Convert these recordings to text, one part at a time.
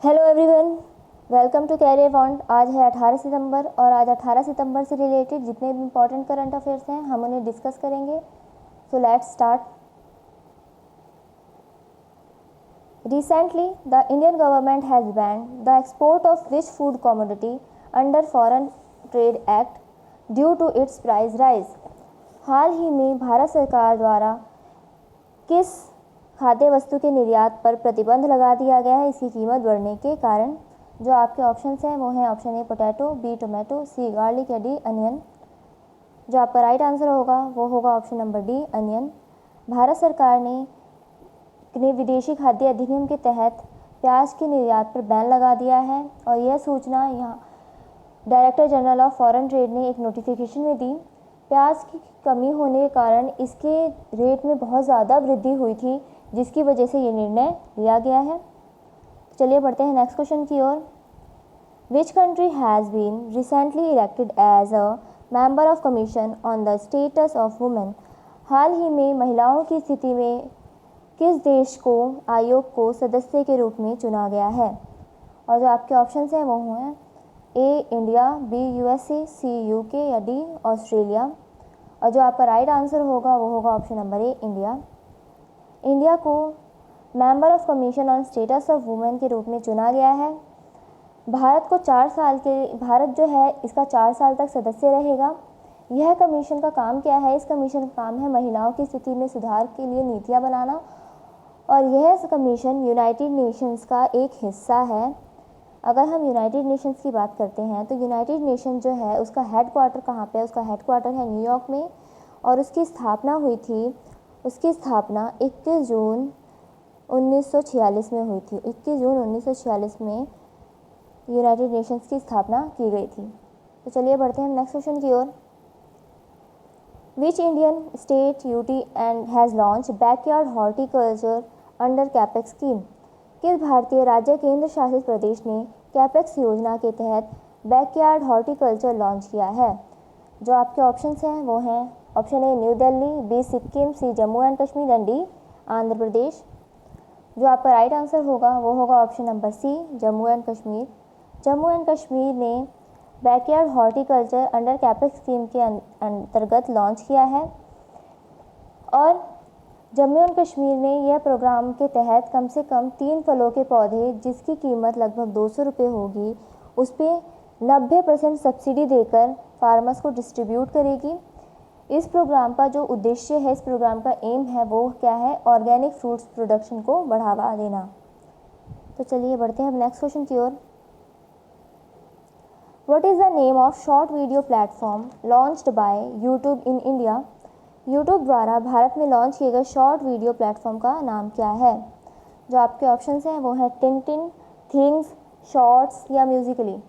Hello everyone, welcome to career bond. आज है 18 सितंबर और आज 18 सितंबर से रिलेटेड जितने भी इम्पोर्टेंट करंट अफेयर्स हैं हम उन्हें डिस्कस करेंगे। So let's start. Recently the Indian government has banned the export of which food commodity under foreign trade act due to its price rise. हाल ही में भारत सरकार द्वारा किस खाद्य वस्तु के निर्यात पर प्रतिबंध लगा दिया गया है इसकी कीमत बढ़ने के कारण। जो आपके ऑप्शंस हैं वो हैं option A potato, B tomato, C garlic या डी अनियन। जो आपका राइट आंसर होगा वो होगा option number D onion. Bharat सरकार ने विदेशी खाद्य अधिनियम के तहत प्याज के निर्यात पर बैन लगा दिया है और यह सूचना यहाँ director general of foreign trade ने एक नोटिफिकेशन में दी। प्याज की कमी होने के कारण इसके रेट में बहुत ज़्यादा वृद्धि हुई थी जिसकी वजह से ये निर्णय लिया गया है। चलिए बढ़ते हैं नेक्स्ट क्वेश्चन की ओर। Which country has been recently elected as a member of commission on the status of women. हाल ही में महिलाओं की स्थिति में किस देश को आयोग को सदस्य के रूप में चुना गया है। और जो आपके ऑप्शंस हैं वो हैं A India, B USA, C UK या डी ऑस्ट्रेलिया। और जो आपका राइट आंसर होगा वो होगा option number A India. India को member of commission on status of women के रूप में चुना गया है। भारत जो है इसका 4 साल तक सदस्य रहेगा। यह कमीशन का काम क्या है? इस कमीशन का काम है महिलाओं की स्थिति में सुधार के लिए नीतियां बनाना और यह कमीशन यूनाइटेड नेशंस का एक हिस्सा है। अगर हम यूनाइटेड नेशंस की बात करते हैं तो यूनाइटेड नेशन जो है उसका हेडक्वार्टर कहाँ पे है? उसका हेडक्वार्टर है न्यूयॉर्क में और उसकी स्थापना हुई थी। उसकी स्थापना 21 जून 1946 में हुई थी। 21 जून 1946 में यूनाइटेड नेशंस की स्थापना की गई थी। तो चलिए बढ़ते हैं नेक्स्ट क्वेश्चन की ओर। Which Indian state UT and has launch backyard horticulture under capex scheme. किस भारतीय राज्य केंद्र शासित प्रदेश ने कैपेक्स योजना के तहत बैकयार्ड हॉर्टिकल्चर लॉन्च किया है? जो आपके ऑप्शंस हैं वो हैं option A New Delhi, B Sikkim, C Jammu and Kashmir and D Andhra Pradesh. जो आपका राइट आंसर होगा वो होगा option number C Jammu and Kashmir. Jammu and Kashmir ने backyard horticulture under capex scheme के अंतर्गत लॉन्च किया है और जम्मू एंड कश्मीर ने यह प्रोग्राम के तहत कम से कम 3 फलों के पौधे जिसकी कीमत लगभग 200 रुपये होगी उस पर 90% सब्सिडी देकर फार्मर्स को डिस्ट्रीब्यूट करेगी। इस प्रोग्राम का जो उद्देश्य है, इस प्रोग्राम का एम है वो क्या है? ऑर्गेनिक फ्रूट्स प्रोडक्शन को बढ़ावा देना। तो चलिए बढ़ते हैं अब नेक्स्ट क्वेश्चन की ओर। What is the name of short video platform launched by YouTube in India. YouTube द्वारा भारत में लॉन्च किए गए शॉर्ट वीडियो प्लेटफॉर्म का नाम क्या है? जो आपके ऑप्शंस हैं वो हैं टिनटिन, थिंग्स, शॉर्ट्स या म्यूजिकली।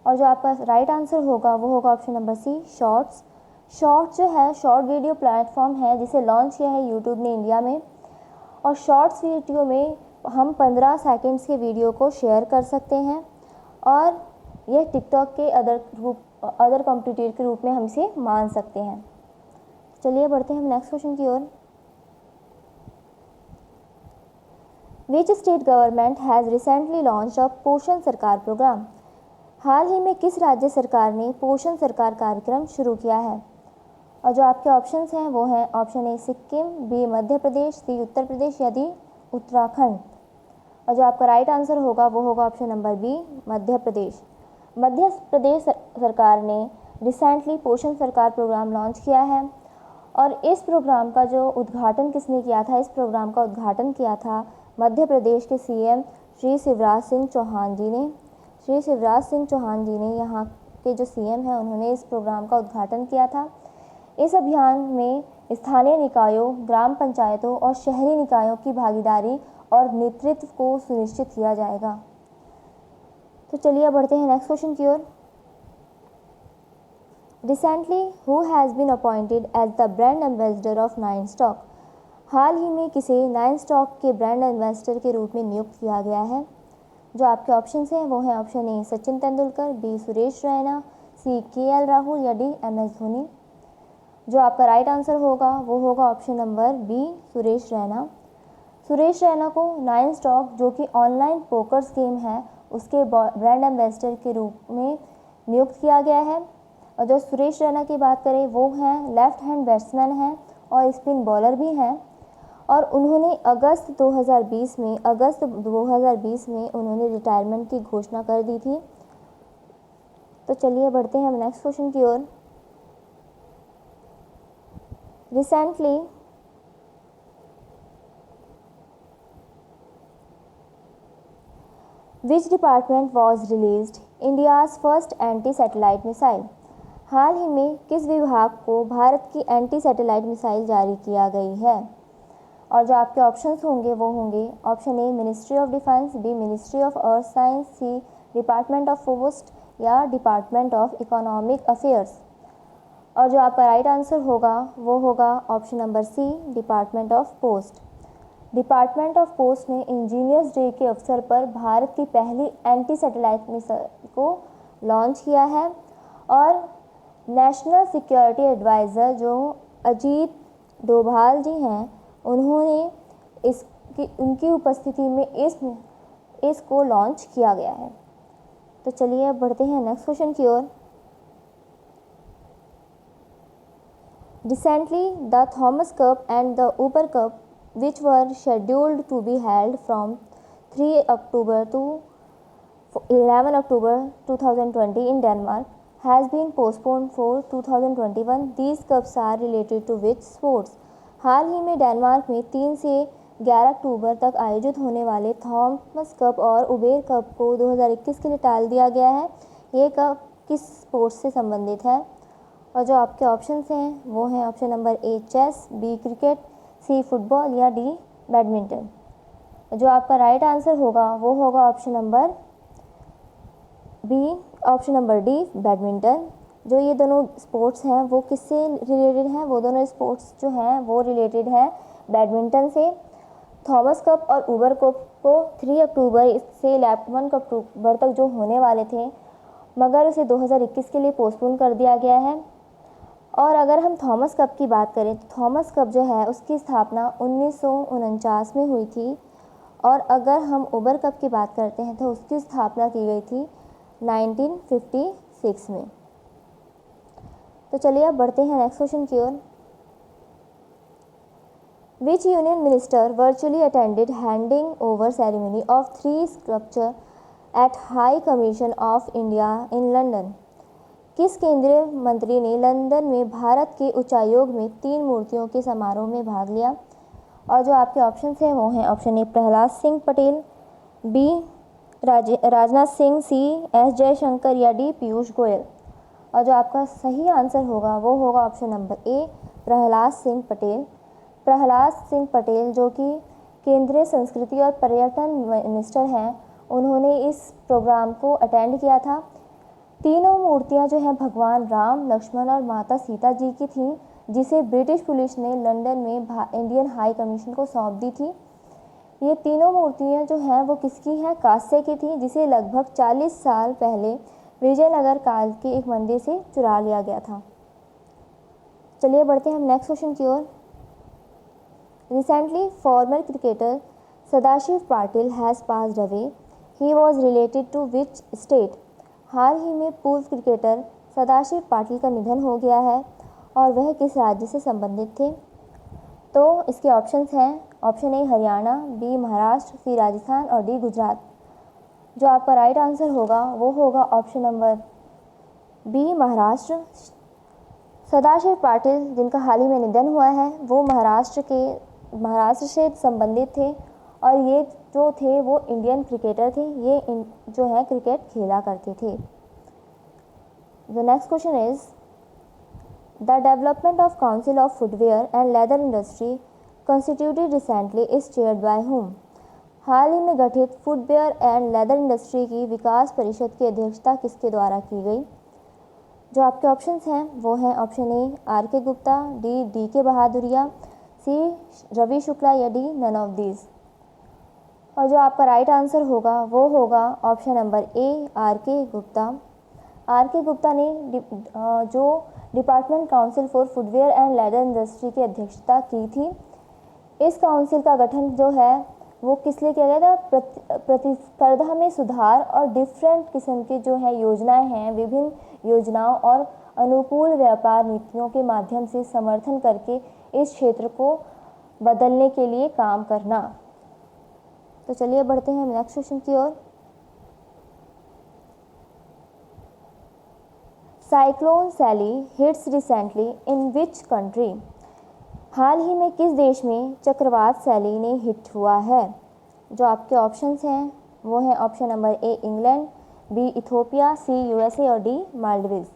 और जो आपका राइट आंसर होगा वो होगा option number C shorts. Shorts जो है शॉर्ट वीडियो प्लेटफॉर्म है जिसे लॉन्च किया है यूट्यूब ने इंडिया में और शॉर्ट्स वीडियो में हम 15 सेकंड्स के वीडियो को शेयर कर सकते हैं और यह टिकटॉक के अदर कॉम्पिटिटर के रूप में हम इसे मान सकते हैं। चलिए बढ़ते हैं हम नेक्स्ट क्वेश्चन की ओर। Which state government has recently launch a Poshan Sarkar programme. हाल ही में किस राज्य सरकार ने पोषण सरकार कार्यक्रम शुरू किया है? और जो आपके ऑप्शंस हैं वो हैं ऑप्शन ए सिक्किम, बी मध्य प्रदेश, सी उत्तर प्रदेश या डी उत्तराखंड। और जो आपका राइट आंसर होगा वो होगा option number B Madhya Pradesh. Madhya Pradesh सरकार ने रिसेंटली पोषण सरकार प्रोग्राम लॉन्च किया है और इस प्रोग्राम का जो उद्घाटन किसने किया था? इस प्रोग्राम का उद्घाटन किया था मध्य प्रदेश के सीएम श्री शिवराज सिंह चौहान जी ने। श्री शिवराज सिंह चौहान जी ने यहाँ के जो सीएम हैं उन्होंने इस प्रोग्राम का उद्घाटन किया था। इस अभियान में स्थानीय निकायों, ग्राम पंचायतों और शहरी निकायों की भागीदारी और नेतृत्व को सुनिश्चित किया जाएगा। तो चलिए बढ़ते हैं नेक्स्ट क्वेश्चन की ओर। Recently who has been appointed as the brand ambassador of nine stock. हाल ही में किसे नाइन स्टॉक के ब्रांड एम्बेसडर के रूप में नियुक्त किया गया है? जो आपके ऑप्शंस हैं वो हैं option A Sachin Tendulkar, B Suresh Raina, C KL Rahul या डी एमएस धोनी। जो आपका राइट आंसर होगा वो होगा option number B Suresh Raina. Suresh Raina को नाइन स्टॉक जो कि ऑनलाइन पोकर्स गेम है उसके ब्रांड एम्बेसडर के रूप में नियुक्त किया गया है। और जो सुरेश रैना की बात करें वो हैं लेफ्ट हैंड बैट्समैन हैं और स्पिन बॉलर भी हैं और उन्होंने अगस्त 2020 में उन्होंने रिटायरमेंट की घोषणा कर दी थी। तो चलिए बढ़ते हैं हम नेक्स्ट क्वेश्चन की ओर। Recently which department was released India's first anti satellite missile. हाल ही में किस विभाग को भारत की एंटी सैटेलाइट मिसाइल जारी किया गई है। और जो आपके ऑप्शंस होंगे वो होंगे option A ministry of defence, B ministry of earth science, C department of post या डिपार्टमेंट ऑफ इकोनॉमिक अफेयर्स। और जो आपका राइट आंसर होगा वो होगा option number C department of post. Department of post ने इंजीनियर्स डे के अवसर पर भारत की पहली एंटी सैटेलाइट मिसाइल को लॉन्च किया है और नेशनल सिक्योरिटी एडवाइज़र जो अजीत डोभाल जी हैं उन्होंने उनकी उपस्थिति में इसको लॉन्च किया गया है। तो चलिए अब बढ़ते हैं नेक्स्ट क्वेश्चन की ओर। Recently the Thomas cup and the Uber cup which were scheduled to be held from 3 October to 11 October 2020 in Denmark has been postponed for 2021. These cups are related to which sports? हाल ही में Denmark में 3 से 11 अक्टूबर तक आयोजित होने वाले Thomas cup और Uber cup को 2021 के लिए टाल दिया गया है। ये कप किस स्पोर्ट्स से संबंधित है। और जो आपके ऑप्शंस हैं वो हैं option number A chess, B cricket, C football या डी बैडमिंटन। जो आपका राइट आंसर होगा वो होगा ऑप्शन नंबर डी बैडमिंटन। जो ये दोनों स्पोर्ट्स हैं वो किससे रिलेटेड हैं, वो दोनों स्पोर्ट्स जो हैं वो रिलेटेड हैं बैडमिंटन से। थॉमस कप और उबर कप को 3 अक्टूबर से 11 अक्टूबर तक जो होने वाले थे मगर उसे 2021 के लिए पोस्टपोन कर दिया गया है। और अगर हम थॉमस कप की बात करें तो थॉमस कप जो है उसकी स्थापना 1949 में हुई थी और अगर हम उबर कप की बात करते हैं तो उसकी स्थापना की गई थी 1956 में। तो चलिए अब बढ़ते हैं नेक्स्ट क्वेश्चन की ओर। Which union minister virtually attended handing over ceremony of 3 sculpture at high commission of India in London. किस केंद्रीय मंत्री ने लंदन में भारत के उच्चायोग में 3 मूर्तियों के समारोह में भाग लिया। और जो आपके ऑप्शंस हैं वो हैं option A Prahlad Singh Patel, B Rajnath Singh, C S Jaishankar या डी पीयूष गोयल। और जो आपका सही आंसर होगा वो होगा ऑप्शन नंबर ए प्रहलाद सिंह पटेल। प्रहलाद सिंह पटेल जो कि केंद्रीय संस्कृति और पर्यटन मिनिस्टर हैं उन्होंने इस प्रोग्राम को अटेंड किया था। तीनों मूर्तियां जो हैं भगवान राम, लक्ष्मण और माता सीता जी की थीं जिसे ब्रिटिश पुलिस ने लंदन में इंडियन हाई कमीशन को सौंप दी थी। ये तीनों मूर्तियां जो हैं वो किसकी हैं, कांस्य की थी जिसे लगभग 40 साल पहले विजयनगर काल के एक मंदिर से चुरा लिया गया था। चलिए बढ़ते हैं हम नेक्स्ट क्वेश्चन की ओर। Recently former cricketer Sadashiv Patil has passed away. He was related to which state. हाल ही में पूर्व क्रिकेटर सदाशिव पाटिल का निधन हो गया है और वह किस राज्य से संबंधित थे। तो इसके ऑप्शंस हैं option A Haryana, B Maharashtra, C Rajasthan और डी गुजरात। जो आपका राइट आंसर होगा वो होगा option number B Maharashtra. Sadashiv Patil जिनका हाल ही में निधन हुआ है वो महाराष्ट्र से संबंधित थे और ये जो थे वो इंडियन क्रिकेटर थे। ये जो है क्रिकेट खेला करते थे। The next question is the development of council of footwear and leather industry constituted recently is chaired by whom. हाल ही में गठित फुटवेयर एंड लेदर इंडस्ट्री की विकास परिषद की अध्यक्षता किसके द्वारा की गई। जो आपके ऑप्शंस हैं वो हैं ऑप्शन ए आर के गुप्ता, डी के बहादुरिया, सी रवि शुक्ला या डी नन ऑफ दीज। और जो आपका राइट आंसर होगा वो होगा ऑप्शन नंबर ए आर के गुप्ता। आर के गुप्ता ने जो department council for footwear and leather industry की अध्यक्षता की थी। इस काउंसिल का गठन जो है वो किस लिए किया गया था? प्रतिस्पर्धा में सुधार और डिफरेंट किस्म की जो है योजनाएं हैं, विभिन्न योजनाओं और अनुकूल व्यापार नीतियों के माध्यम से समर्थन करके इस क्षेत्र को बदलने के लिए काम करना। तो चलिए बढ़ते हैं नेक्स्ट क्वेश्चन की ओर। Cyclone Sally hits recently in which country? हाल ही में किस देश में चक्रवात सैली ने हिट हुआ है? जो आपके ऑप्शंस हैं वो हैं option number A England, B Ethiopia, C USA और डी मालदीव्स।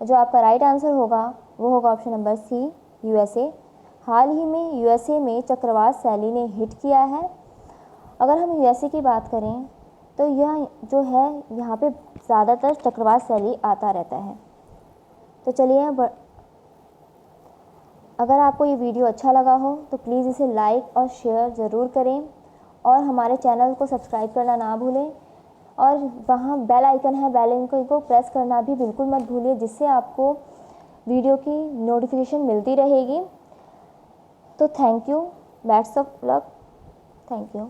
जो आपका राइट आंसर होगा वो होगा ऑप्शन नंबर सी यूएसए। हाल ही में यूएसए में चक्रवात सैली ने हिट किया है। अगर हम यूएसए की बात करें तो यह जो है यहाँ पे ज़्यादातर चक्रवात सैली आता रहता है। तो चलिए अगर आपको ये वीडियो अच्छा लगा हो तो प्लीज़ इसे लाइक और शेयर ज़रूर करें और हमारे चैनल को सब्सक्राइब करना ना भूलें और वहाँ बेल आइकन है, बेल आइकन को प्रेस करना भी बिल्कुल मत भूलिए, जिससे आपको वीडियो की नोटिफिकेशन मिलती रहेगी। तो thank you, best of luck, thank you.